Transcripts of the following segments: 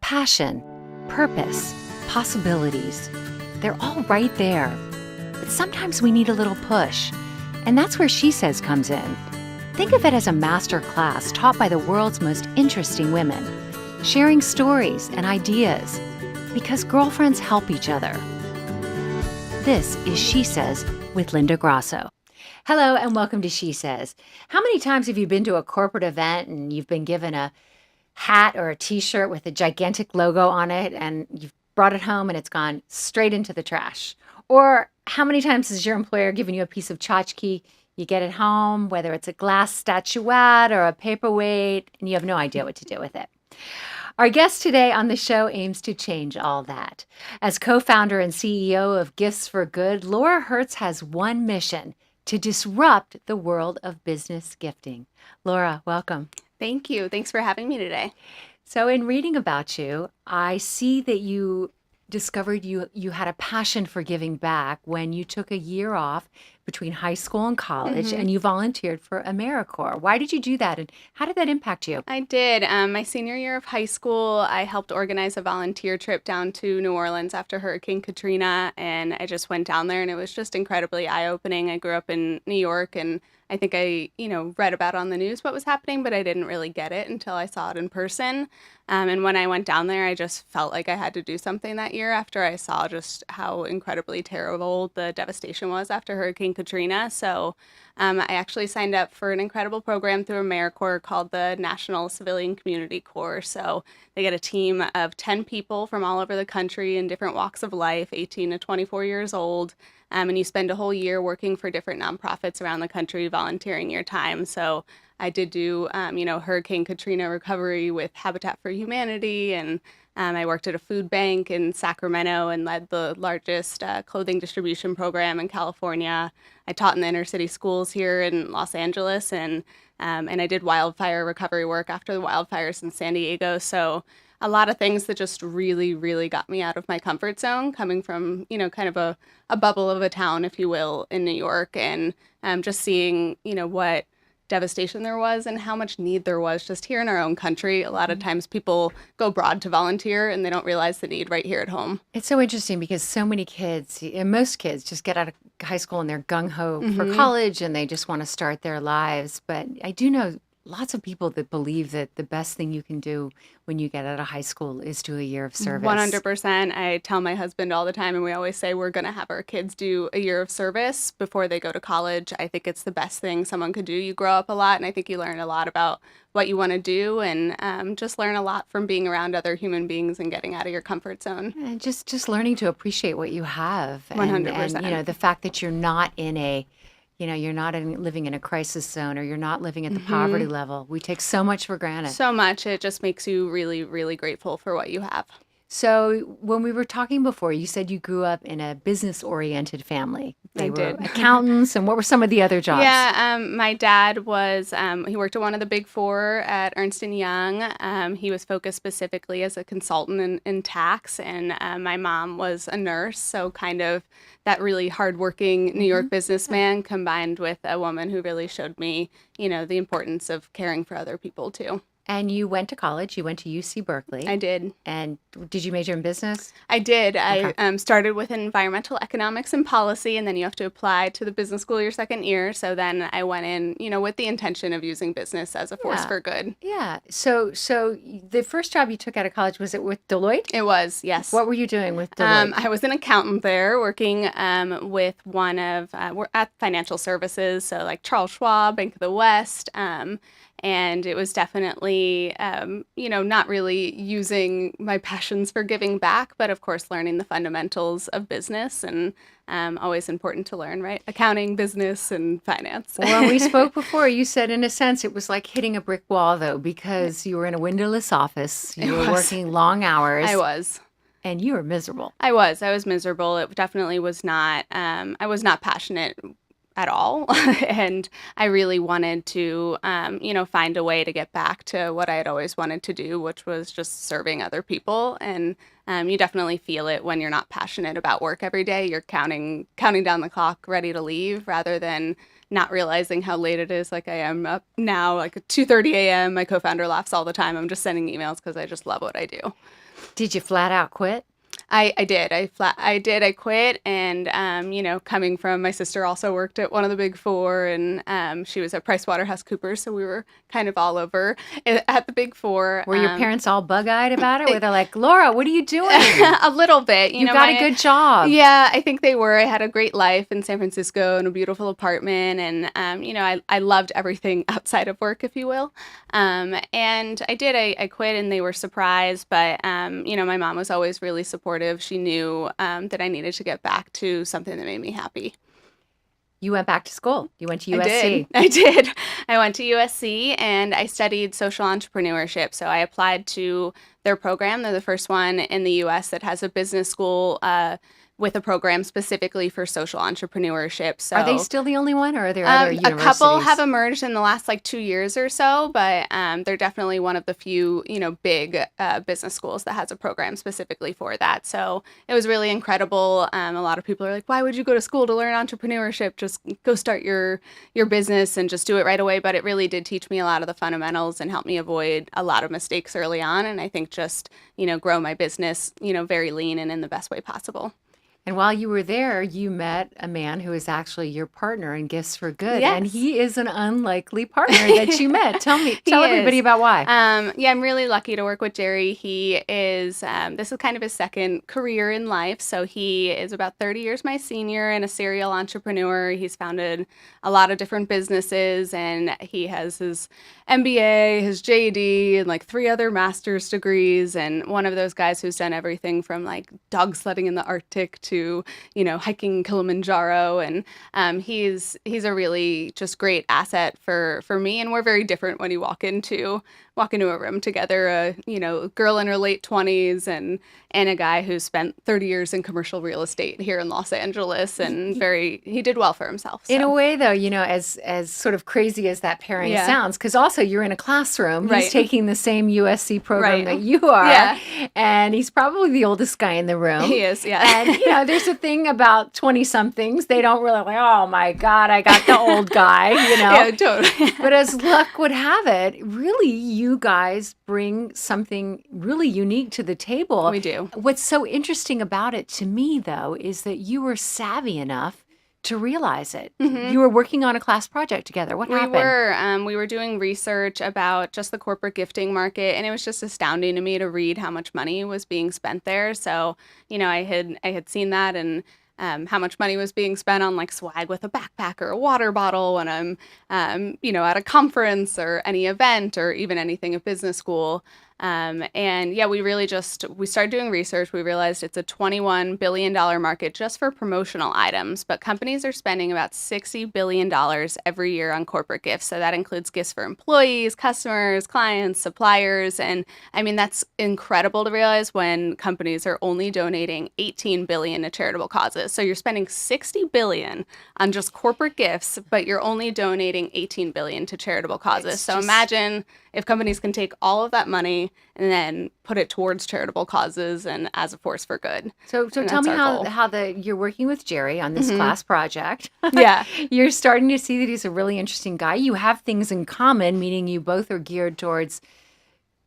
Passion, purpose, possibilities. They're all right there. But sometimes we need a little push. And that's where SheSez comes in. Think of it as a master class taught by the world's most interesting women, sharing stories and ideas, because girlfriends help each other. This is SheSez with Linda Grasso. Hello and welcome to SheSez. How many times have you been to a corporate event and you've been given a hat or a t-shirt with a gigantic logo on it and you've brought it home and it's gone straight into the trash? Or how many times has your employer given you a piece of tchotchke? You get it home, whether it's a glass statuette or a paperweight, and you have no idea what to do with it. Our guest today on the show aims to change all that. As co-founder and CEO of Gifts for Good, Laura Hertz has one mission: to disrupt the world of business gifting. Laura, welcome. Thank you. Thanks for having me today. So in reading about you, I see that you discovered you had a passion for giving back when you took a year off between high school and college and you volunteered for AmeriCorps. Why did you do that and how did that impact you? I did. My senior year of high school, I helped organize a volunteer trip down to New Orleans after Hurricane Katrina, and I just went down there and it was just incredibly eye-opening. I grew up in New York and I think I, read about on the news what was happening, but I didn't really get it until I saw it in person. And when I went down there, I just felt like I had to do something that year after I saw just how incredibly terrible the devastation was after Hurricane Katrina. So I actually signed up for an incredible program through AmeriCorps called the National Civilian Community Corps. So they get a team of 10 people from all over the country in different walks of life, 18 to 24 years old. And you spend a whole year working for different nonprofits around the country, volunteering your time. So I did do, Hurricane Katrina recovery with Habitat for Humanity, and I worked at a food bank in Sacramento and led the largest clothing distribution program in California. I taught in the inner city schools here in Los Angeles, and I did wildfire recovery work after the wildfires in San Diego. So a lot of things that just really, really got me out of my comfort zone, coming from, kind of a bubble of a town, if you will, in New York, and just seeing, what devastation there was and how much need there was just here in our own country. A lot of times people go abroad to volunteer and they don't realize the need right here at home. It's so interesting because so many kids, and most kids, just get out of high school and they're gung-ho for college and they just want to start their lives. But I do know lots of people that believe that the best thing you can do when you get out of high school is do a year of service. 100%. I tell my husband all the time, and we always say we're going to have our kids do a year of service before they go to college. I think it's the best thing someone could do. You grow up a lot, and I think you learn a lot about what you want to do, and just learn a lot from being around other human beings and getting out of your comfort zone. And just learning to appreciate what you have. 100%. And the fact that you're not in a you're not living in a crisis zone, or you're not living at the poverty level. We take so much for granted. So much. It just makes you really, really grateful for what you have. So when we were talking before, you said you grew up in a business-oriented family. They were did. Accountants, and what were some of the other jobs? Yeah, my dad was, he worked at one of the big four at Ernst & Young. He was focused specifically as a consultant in tax, and my mom was a nurse, so kind of that really hardworking New York businessman combined with a woman who really showed me, the importance of caring for other people too. And you went to college. You went to UC Berkeley. I did. And did you major in business? I did. Okay. I started with environmental economics and policy, and then you have to apply to the business school your second year. So then I went in, with the intention of using business as a force for good. Yeah. So the first job you took out of college, was it with Deloitte? It was, yes. What were you doing with Deloitte? I was an accountant there, working with one of, we're at financial services, so like Charles Schwab, Bank of the West, and it was definitely, not really using my passions for giving back, but of course learning the fundamentals of business, and always important to learn, right? Accounting, business, and finance. Well, when we spoke before, you said in a sense it was like hitting a brick wall, though, because you were in a windowless office. You were working long hours. I was. And you were miserable. I was miserable. It definitely was not, I was not passionate at all. And I really wanted to, find a way to get back to what I had always wanted to do, which was just serving other people. And you definitely feel it when you're not passionate about work every day. You're counting down the clock, ready to leave, rather than not realizing how late it is. Like I am up now, like at 2:30 a.m. My co-founder laughs all the time. I'm just sending emails because I just love what I do. Did you flat out quit? I did. I did. I quit. And, coming from my sister also worked at one of the big four, and she was at PricewaterhouseCoopers. So we were kind of all over at the big four. Were your parents all bug-eyed about it? Were they like, Laura, what are you doing? A little bit. You got a good job. Yeah, I think they were. I had a great life in San Francisco in a beautiful apartment. And, I loved everything outside of work, if you will. And I did. I quit, and they were surprised. But, my mom was always really supportive. She knew that I needed to get back to something that made me happy. You went back to school. You went to USC. I did. I went to USC and I studied social entrepreneurship. So I applied to their program. They're the first one in the US that has a business school with a program specifically for social entrepreneurship. So are they still the only one, or are there other universities? A couple have emerged in the last 2 years or so, but they're definitely one of the few, big business schools that has a program specifically for that. So it was really incredible. A lot of people are like, why would you go to school to learn entrepreneurship? Just go start your business and just do it right away. But it really did teach me a lot of the fundamentals and help me avoid a lot of mistakes early on. And I think just, grow my business, very lean and in the best way possible. And while you were there, you met a man who is actually your partner in Gifts for Good. Yes. And he is an unlikely partner that you met. Tell everybody about why. I'm really lucky to work with Jerry. He is, this is kind of his second career in life. So he is about 30 years my senior and a serial entrepreneur. He's founded a lot of different businesses, and he has his MBA, his JD, and 3 other master's degrees. And one of those guys who's done everything from dog sledding in the Arctic to hiking Kilimanjaro, and he's a really just great asset for me. And we're very different when you walk into a room together. A girl in her late 20s and a guy who spent 30 years in commercial real estate here in Los Angeles, and he did well for himself. So. In a way, though, as sort of crazy as that pairing sounds, because also you're in a classroom. Right. He's taking the same USC program that you are, and he's probably the oldest guy in the room. He is, yeah. And there's a thing about 20-somethings. They don't really oh my God, I got the old guy. Yeah, totally. But as luck would have it, really, you guys bring something really unique to the table. We do. What's so interesting about it to me, though, is that you were savvy enough to realize it. Mm-hmm. You were working on a class project together. What happened? We were doing research about just the corporate gifting market, and it was just astounding to me to read how much money was being spent there. So, I had seen that, and how much money was being spent on swag with a backpack or a water bottle when I'm, at a conference or any event or even anything at business school. We started doing research. We realized it's a $21 billion market just for promotional items, but companies are spending about $60 billion every year on corporate gifts. So that includes gifts for employees, customers, clients, suppliers. And that's incredible to realize when companies are only donating $18 billion to charitable causes. So you're spending $60 billion on just corporate gifts, but you're only donating $18 billion to charitable causes. Imagine if companies can take all of that money and then put it towards charitable causes and as a force for good. So tell me how you're working with Jerry on this class project. Yeah. You're starting to see that he's a really interesting guy. You have things in common, meaning you both are geared towards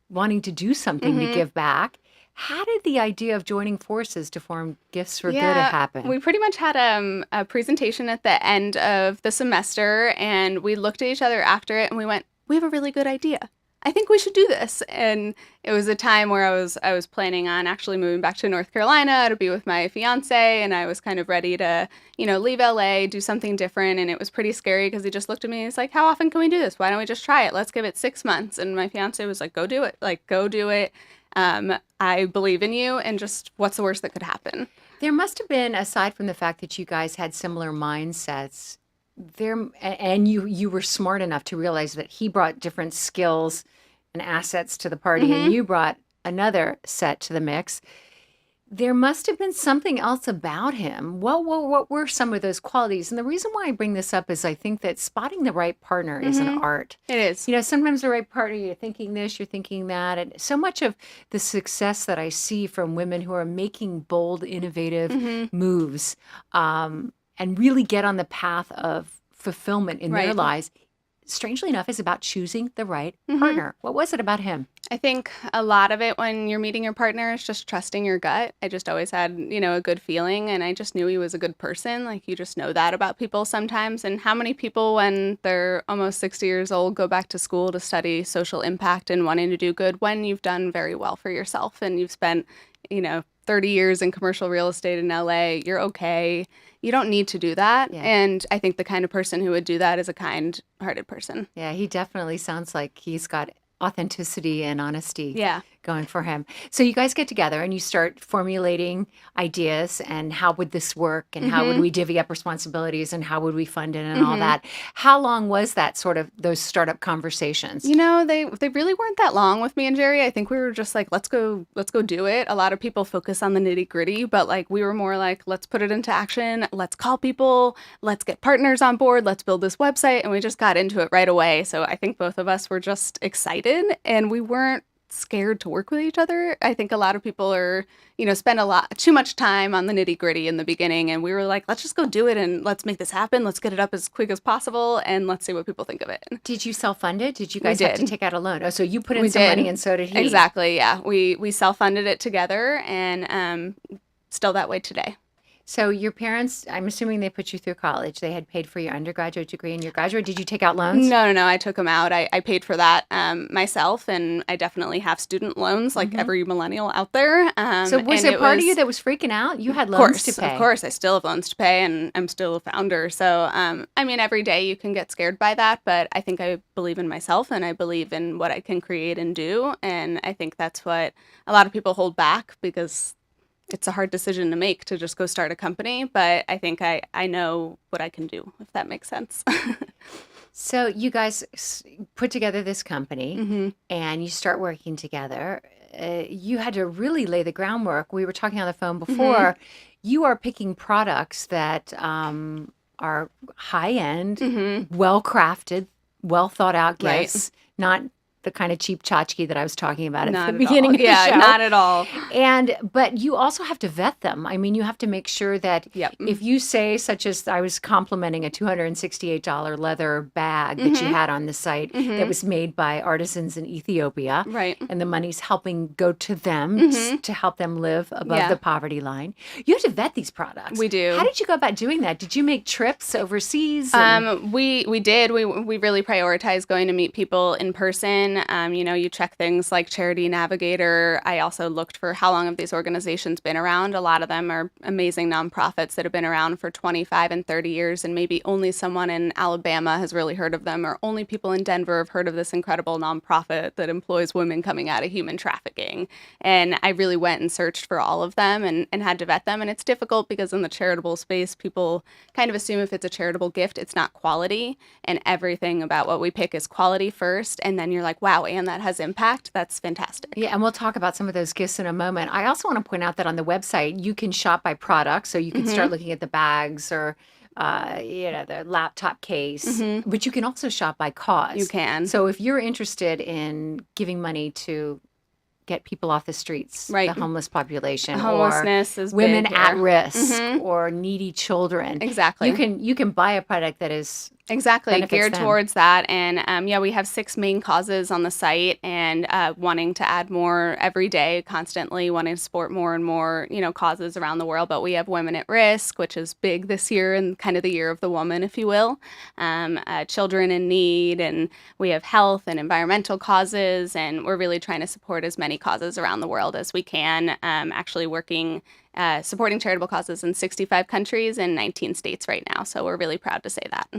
wanting to do something to give back. How did the idea of joining forces to form Gifts for Good happen? We pretty much had a presentation at the end of the semester, and we looked at each other after it and we went, we have a really good idea. I think we should do this. And it was a time where I was planning on actually moving back to North Carolina to be with my fiance, and I was kind of ready to, leave LA, do something different. And it was pretty scary because he just looked at me and he's like, how often can we do this? Why don't we just try it? Let's give it 6 months. And my fiance was like, go do it. Go do it. I believe in you, and just what's the worst that could happen? There must have been, aside from the fact that you guys had similar mindsets, and you were smart enough to realize that he brought different skills and assets to the party, and you brought another set to the mix. There must have been something else about him. What were some of those qualities? And the reason why I bring this up is I think that spotting the right partner is an art. It is. You know, sometimes the right partner, you're thinking this, you're thinking that. And so much of the success that I see from women who are making bold, innovative moves and really get on the path of fulfillment in their Right. lives, strangely enough, is about choosing the right partner. What was it about him? I think a lot of it when you're meeting your partner is just trusting your gut. I just always had, a good feeling, and I just knew he was a good person. Like, you just know that about people sometimes. And how many people, when they're almost 60 years old, go back to school to study social impact and wanting to do good when you've done very well for yourself and you've spent, 30 years in commercial real estate in LA, you're okay. You don't need to do that. Yeah. And I think the kind of person who would do that is a kind-hearted person. Yeah, he definitely sounds like he's got authenticity and honesty Yeah. going for him. So you guys get together and you start formulating ideas and how would this work and how would we divvy up responsibilities and how would we fund it and all that. How long was that sort of those startup conversations? They really weren't that long with me and Jerry. I think we were just like, let's go do it. A lot of people focus on the nitty-gritty, but like we were more like, let's put it into action. Let's call people. Let's get partners on board. Let's build this website. And we just got into it right away. So I think both of us were just excited and we weren't scared to work with each other. I think a lot of people are, spend too much time on the nitty gritty in the beginning. And we were like, let's just go do it and let's make this happen. Let's get it up as quick as possible. And let's see what people think of it. Did you self-fund it? Did you guys We have to did. take out a loan? Oh, so you put in We some did. money and so did he. Exactly. Yeah. We self-funded it together and still that way today. So your parents, I'm assuming they put you through college. They had paid for your undergraduate degree and your graduate. Did you take out loans? No. I took them out. I paid for that myself, and I definitely have student loans like every millennial out there. So was and there part of you that was freaking out? You had Of loans course, to pay. of course. I still have loans to pay, and I'm still a founder. So, every day you can get scared by that, but I think I believe in myself, and I believe in what I can create and do, and I think that's what a lot of people hold back because it's a hard decision to make to just go start a company, but I think I know what I can do, if that makes sense. So you guys put together this company and you start working together. You had to really lay the groundwork. We were talking on the phone before. You are picking products that are high end, well crafted, well thought out Right. gifts, not the kind of cheap tchotchke that I was talking about Not at the at beginning all. of the Yeah, show. not at all. But you also have to vet them. I mean, you have to make sure that Yep. if you say, such as I was complimenting a $268 leather bag that you had on the site that was made by artisans in Ethiopia, Right. and the money's helping go to them to help them live above Yeah. the poverty line. You have to vet these products. We do. How did you go about doing that? Did you make trips overseas? and- We did. We really prioritized going to meet people in person. You check things like Charity Navigator. I also looked for how long have these organizations been around. A lot of them are amazing nonprofits that have been around for 25 and 30 years, and maybe only someone in Alabama has really heard of them, or only people in Denver have heard of this incredible nonprofit that employs women coming out of human trafficking. And I really went and searched for all of them and had to vet them. And it's difficult because in the charitable space, people kind of assume if it's a charitable gift, it's not quality. And everything about what we pick is quality first. And then you're like, wow, and that has impact. That's fantastic. Yeah, and we'll talk about some of those gifts in a moment. I also want to point out that on the website, you can shop by product. So you can start looking at the bags or, the laptop case. But you can also shop by cause. You can. So if you're interested in giving money to get people off the streets, Right. the homeless population, Homelessness or is women big at here. risk, or needy children. Exactly. You can buy a product that is Exactly, benefits geared them. towards that. And we have 6 main causes on the site, and wanting to add more every day, constantly wanting to support more and more, causes around the world. But we have women at risk, which is big this year and kind of the year of the woman, if you will. Children in need, and we have health and environmental causes, and we're really trying to support as many causes around the world as we can. Actually working. Supporting charitable causes in 65 countries and 19 states right now. So we're really proud to say that.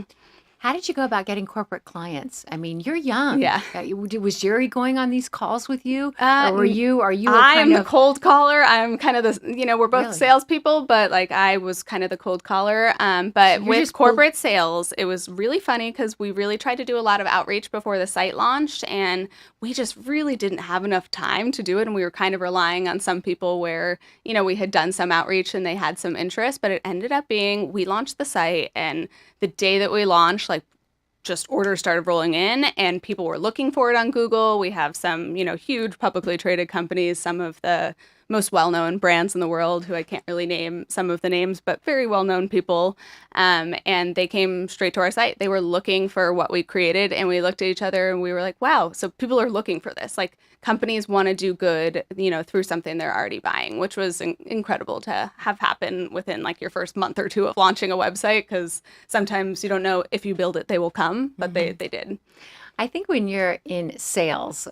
How did you go about getting corporate clients? I mean, you're young. Yeah. Was Jerry going on these calls with you? Uh, Or were you, are you a I am kind the of, cold caller. I'm kind of we're both really? salespeople, but like I was kind of the cold caller. So But you're with just cold. corporate sales, it was really funny because we really tried to do a lot of outreach before the site launched, and we just really didn't have enough time to do it. And we were kind of relying on some people where, we had done some outreach and they had some interest, but it ended up being we launched the site, and the day that we launched, like just orders started rolling in and people were looking for it on Google. We have some, huge publicly traded companies, some of the most well-known brands in the world who I can't really name some of the names, but very well-known people. And they came straight to our site. They were looking for what we created, and we looked at each other and we were like, wow, so people are looking for this. Like companies want to do good, through something they're already buying, which was incredible to have happen within like your first month or two of launching a website, because sometimes you don't know if you build it, they will come, but they did. I think when you're in sales,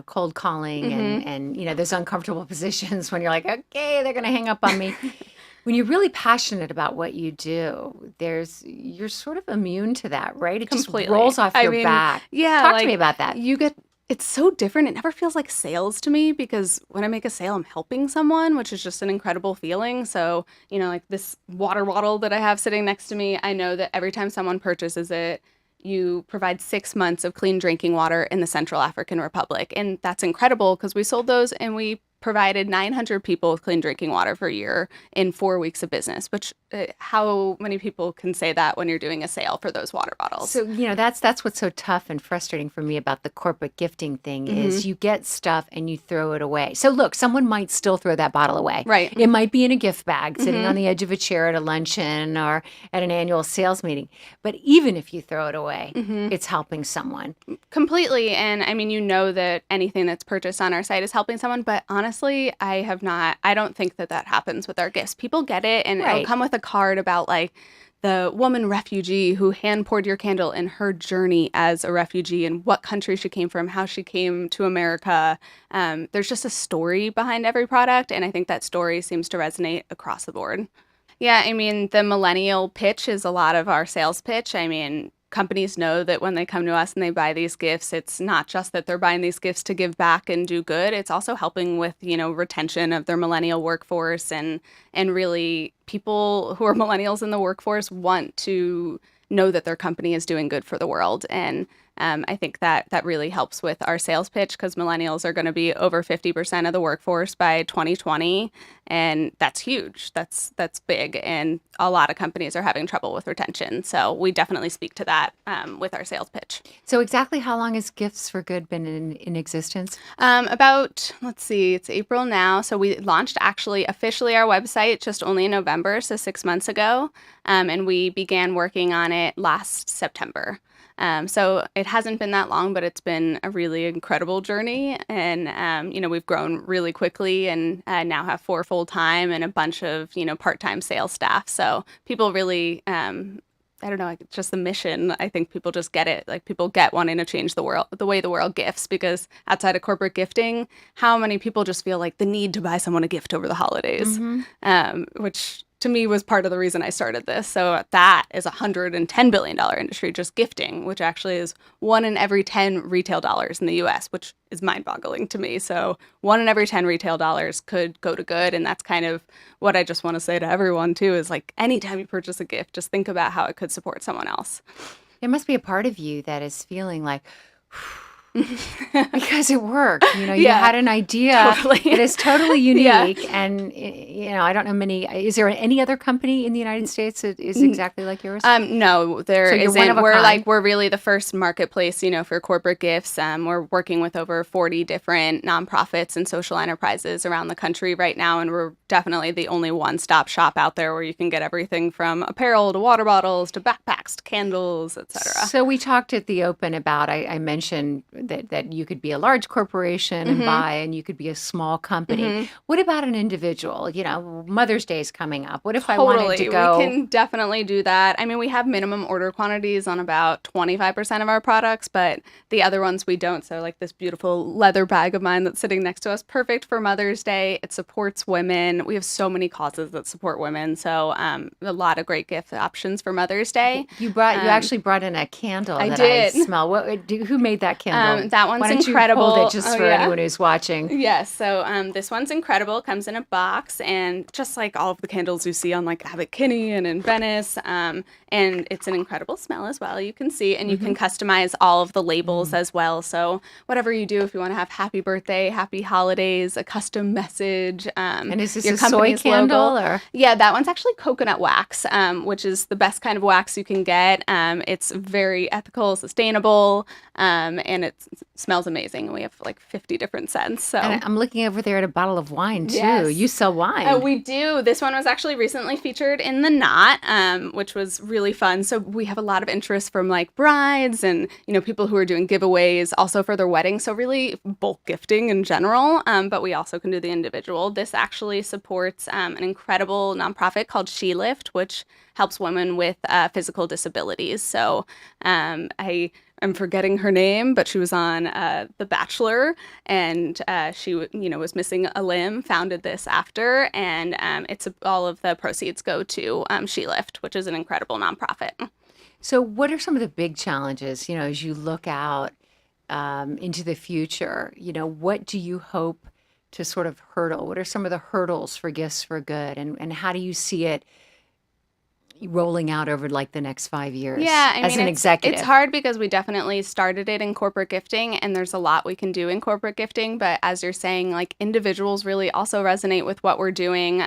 cold calling and those uncomfortable positions when you're like, okay, they're going to hang up on me. When you're really passionate about what you do, you're sort of immune to that, right? It just Completely. rolls off I your mean, back. yeah, Talk to like me about that. it's so different. It never feels like sales to me, because when I make a sale, I'm helping someone, which is just an incredible feeling. So, like this water bottle that I have sitting next to me, I know that every time someone purchases it, you provide 6 months of clean drinking water in the Central African Republic. And that's incredible because we sold those and we provided 900 people with clean drinking water for a year in 4 weeks of business, which how many people can say that when you're doing a sale for those water bottles? So, that's what's so tough and frustrating for me about the corporate gifting thing is you get stuff and you throw it away. So look, someone might still throw that bottle away. Right. It might be in a gift bag sitting on the edge of a chair at a luncheon or at an annual sales meeting. But even if you throw it away, it's helping someone. Completely. And I mean, that anything that's purchased on our site is helping someone. But honestly, I don't think that happens with our gifts. People get it, and it'll come with a card about like the woman refugee who hand poured your candle in her journey as a refugee and what country she came from, how she came to America. There's just a story behind every product. And I think that story seems to resonate across the board. Yeah, I mean, the millennial pitch is a lot of our sales pitch. I mean, companies know that when they come to us and they buy these gifts, it's not just that they're buying these gifts to give back and do good. It's also helping with, retention of their millennial workforce, and really people who are millennials in the workforce want to know that their company is doing good for the world. And I think that really helps with our sales pitch, because millennials are going to be over 50% of the workforce by 2020. And that's huge. That's big. And a lot of companies are having trouble with retention. So we definitely speak to that with our sales pitch. So exactly how long has Gifts for Good been in existence? About, let's see, it's April now. So we launched actually officially our website just only in November, so 6 months ago. And we began working on it last September. So it hasn't been that long, but it's been a really incredible journey. And, we've grown really quickly and now have 4 full-time and a bunch of, part-time sales staff. So people really, I don't know, like, just the mission. I think people just get it. Like people get wanting to change the world, the way the world gifts, because outside of corporate gifting, how many people just feel like the need to buy someone a gift over the holidays, which to me was part of the reason I started this. So that is a $110 billion industry, just gifting, which actually is 1 in every 10 retail dollars in the US, which is mind-boggling to me. So 1 in every 10 retail dollars could go to good. And that's kind of what I just want to say to everyone too, is like anytime you purchase a gift, just think about how it could support someone else. There must be a part of you that is feeling like, because it worked. You had an idea Totally. that is totally unique. Yeah. And, I don't know is there any other company in the United States that is exactly like yours? No, there So you're isn't. one of a kind. We're really the first marketplace, for corporate gifts. We're working with over 40 different nonprofits and social enterprises around the country right now. And we're definitely the only one-stop shop out there where you can get everything from apparel to water bottles to backpacks to candles, etc. So we talked at the open about, I mentioned that you could be a large corporation and buy, and you could be a small company. What about an individual? Mother's Day is coming up. What if I wanted to go? We can definitely do that. I mean, we have minimum order quantities on about 25% of our products, but the other ones we don't. So like this beautiful leather bag of mine that's sitting next to us, perfect for Mother's Day. It supports women. We have so many causes that support women. So a lot of great gift options for Mother's Day. You actually brought in a candle I that did. I smell. Who made that candle? That one's Why don't incredible. You hold it just for anyone who's watching? Yes. So this one's incredible. Comes in a box, and just like all of the candles you see on like Abbott Kinney and in Venice, and it's an incredible smell as well. You can see, and you can customize all of the labels as well. So whatever you do, if you want to have happy birthday, happy holidays, a custom message, and is this your a soy candle logo. or? Yeah, that one's actually coconut wax, which is the best kind of wax you can get. It's very ethical, sustainable, and it smells amazing. We have like 50 different scents. So and I'm looking over there at a bottle of wine too. Yes. You sell wine. We do. This one was actually recently featured in The Knot, which was really fun. So we have a lot of interest from like brides and people who are doing giveaways, also for their wedding. So really bulk gifting in general. But we also can do the individual. This actually supports an incredible nonprofit called SheLift, which helps women with physical disabilities. So I'm forgetting her name, but she was on The Bachelor, and she was missing a limb, founded this after, and all of the proceeds go to SheLift, which is an incredible nonprofit. So what are some of the big challenges, as you look out into the future? What do you hope to sort of hurdle? What are some of the hurdles for Gifts for Good, and how do you see it rolling out over like the next 5 years? Yeah, I mean, as an executive, it's hard because we definitely started it in corporate gifting, and there's a lot we can do in corporate gifting. But as you're saying, like individuals really also resonate with what we're doing.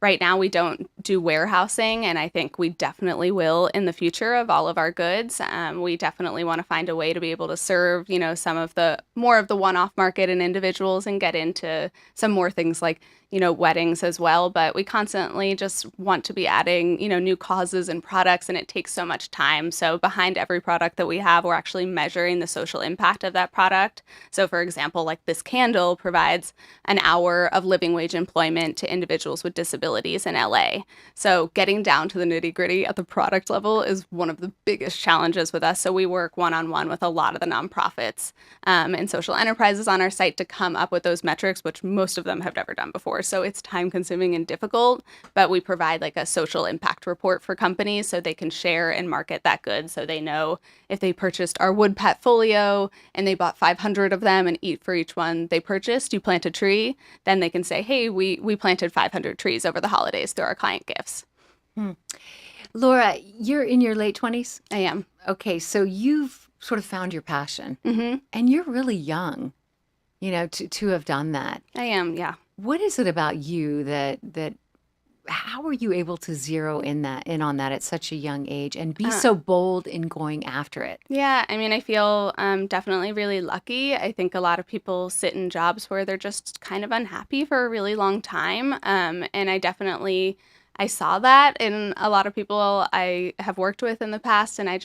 Right now, we don't do warehousing, and I think we definitely will in the future of all of our goods. We definitely want to find a way to be able to serve, some of the more of the one-off market and individuals, and get into some more things like weddings as well. But we constantly just want to be adding, new causes and products, and it takes so much time. So behind every product that we have, we're actually measuring the social impact of that product. So for example, like this candle provides an hour of living wage employment to individuals with disabilities in LA. So getting down to the nitty gritty at the product level is one of the biggest challenges with us. So we work one-on-one with a lot of the nonprofits and social enterprises on our site to come up with those metrics, which most of them have never done before. So it's time consuming and difficult, but we provide like a social impact report for companies so they can share and market that good. So they know if they purchased our wood pet folio and they bought 500 of them and eat for each one they purchased, you plant a tree, then they can say, hey, we planted 500 trees over the holidays through our client gifts. Laura, you're in your late 20s? I am. Okay, so you've sort of found your passion, and you're really young, to have done that. I am, yeah. What is it about you that how are you able to zero in on that at such a young age and be so bold in going after it? Yeah, I mean, I feel definitely really lucky. I think a lot of people sit in jobs where they're just kind of unhappy for a really long time. And I saw that in a lot of people I have worked with in the past, and I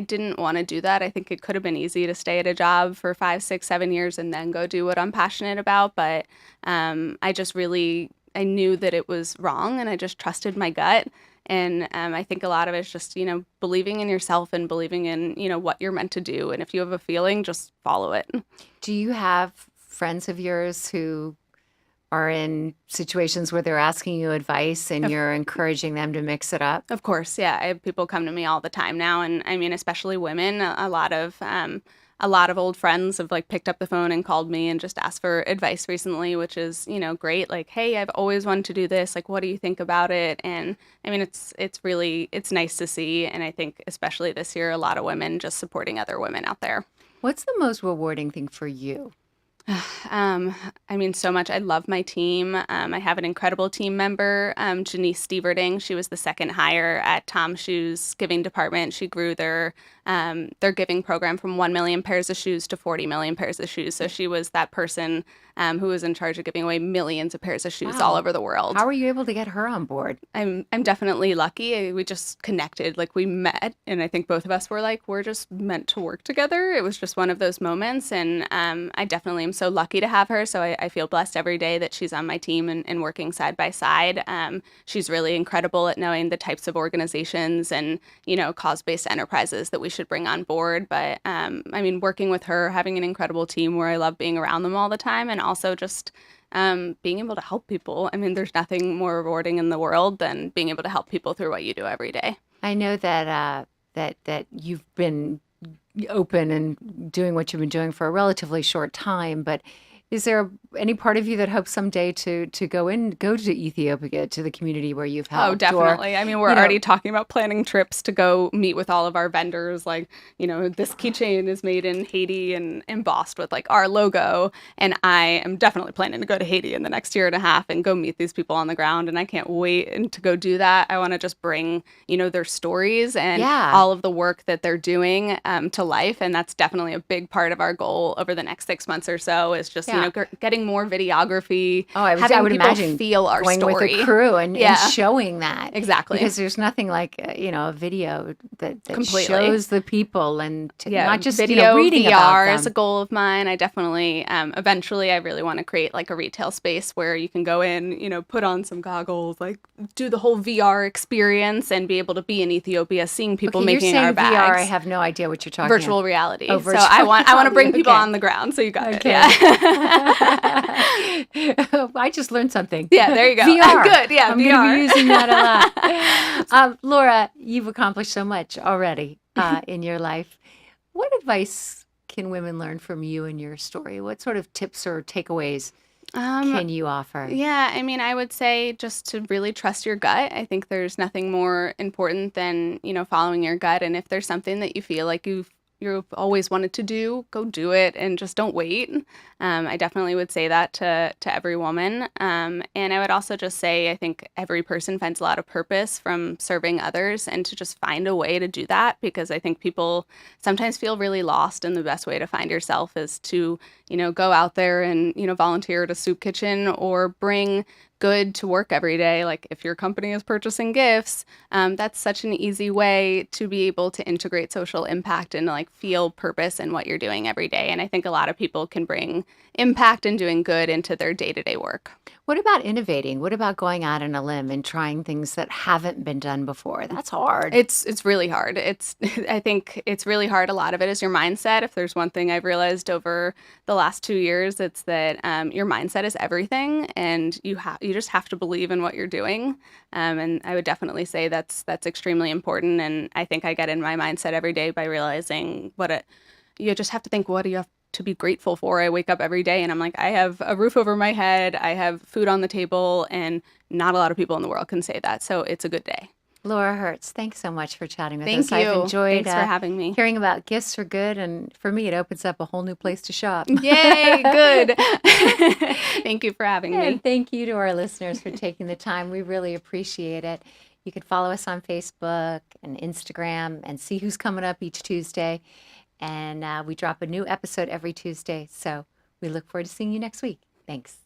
didn't want to do that. I think it could have been easy to stay at a job for 5, 6, 7 years and then go do what I'm passionate about. But I knew that it was wrong, and I just trusted my gut. And I think a lot of it's just, believing in yourself and believing in, what you're meant to do. And if you have a feeling, just follow it. Do you have friends of yours who are in situations where they're asking you advice and you're encouraging them to mix it up? Of course, yeah. I have people come to me all the time now, and I mean, especially women. A lot of old friends have like picked up the phone and called me and just asked for advice recently, which is, great. Like, hey, I've always wanted to do this. Like, what do you think about it? And I mean, it's nice to see. And I think especially this year, a lot of women just supporting other women out there. What's the most rewarding thing for you? I mean, so much. I love my team. I have an incredible team member, Janice Steverding. She was the second hire at Tom Shoe's giving department. She grew their their giving program from 1 million pairs of shoes to 40 million pairs of shoes. So she was that person who was in charge of giving away millions of pairs of shoes all over the world. How were you able to get her on board? I'm definitely lucky. We just connected, like we met, and I think both of us were like, we're just meant to work together. It was just one of those moments, and I definitely am so lucky to have her. So I feel blessed every day that she's on my team and working side by side. She's really incredible at knowing the types of organizations and, cause-based enterprises that we should bring on board. But working with her, having an incredible team where I love being around them all the time, and also just being able to help people. There's nothing more rewarding in the world than being able to help people through what you do every day. I know that that you've been open and doing what you've been doing for a relatively short time, but is there any part of you that hopes someday to go to Ethiopia, to the community where you've helped? Oh, definitely. We're already talking about planning trips to go meet with all of our vendors. Like, this keychain is made in Haiti and embossed with like our logo. And I am definitely planning to go to Haiti in the next year and a half and go meet these people on the ground. And I can't wait to go do that. I want to just bring, their stories and all of the work that they're doing to life. And that's definitely a big part of our goal over the next 6 months or so, is just, getting more videography. Oh, I would people imagine feel our going story with a crew and showing that. Exactly. Because there's nothing like, a video that Completely. shows the people and not just video, reading VR about them. is a goal of mine. I definitely, eventually I really want to create like a retail space where you can go in, put on some goggles, like do the whole VR experience and be able to be in Ethiopia, seeing people making our bags. VR, I have no idea what you're talking Virtual about. reality. Oh, so I want to bring people Okay. on the ground. So you got it. Okay. Yeah. I just learned something. Yeah, there you go. VR. Good. Yeah, I'm VR. going to be using that a lot. Laura, you've accomplished so much already in your life. What advice can women learn from you and your story? What sort of tips or takeaways can you offer? Yeah, I would say just to really trust your gut. I think there's nothing more important than, following your gut. And if there's something that you feel like you've always wanted to do, go do it and just don't wait. I definitely would say that to every woman. And I would also just say, I think every person finds a lot of purpose from serving others, and to just find a way to do that, because I think people sometimes feel really lost, and the best way to find yourself is to, go out there and, volunteer at a soup kitchen or bring good to work every day. Like if your company is purchasing gifts, that's such an easy way to be able to integrate social impact and like feel purpose in what you're doing every day. And I think a lot of people can bring impact and doing good into their day-to-day work. What about innovating? What about going out on a limb and trying things that haven't been done before? That's hard. It's really hard. I think it's really hard. A lot of it is your mindset. If there's one thing I've realized over the last 2 years, it's that your mindset is everything, and you just have to believe in what you're doing. And I would definitely say that's extremely important. And I think I get in my mindset every day by realizing you just have to think, what do you have to be grateful for? I wake up every day and I'm like, I have a roof over my head, I have food on the table, and not a lot of people in the world can say that. So it's a good day. Laura Hertz, thanks so much for chatting with us. Thank you. I've enjoyed Thanks for having me. Hearing about gifts for good, and for me, it opens up a whole new place to shop. Yay, good. Thank you for having me. And thank you to our listeners for taking the time. We really appreciate it. You can follow us on Facebook and Instagram and see who's coming up each Tuesday. And we drop a new episode every Tuesday. So we look forward to seeing you next week. Thanks.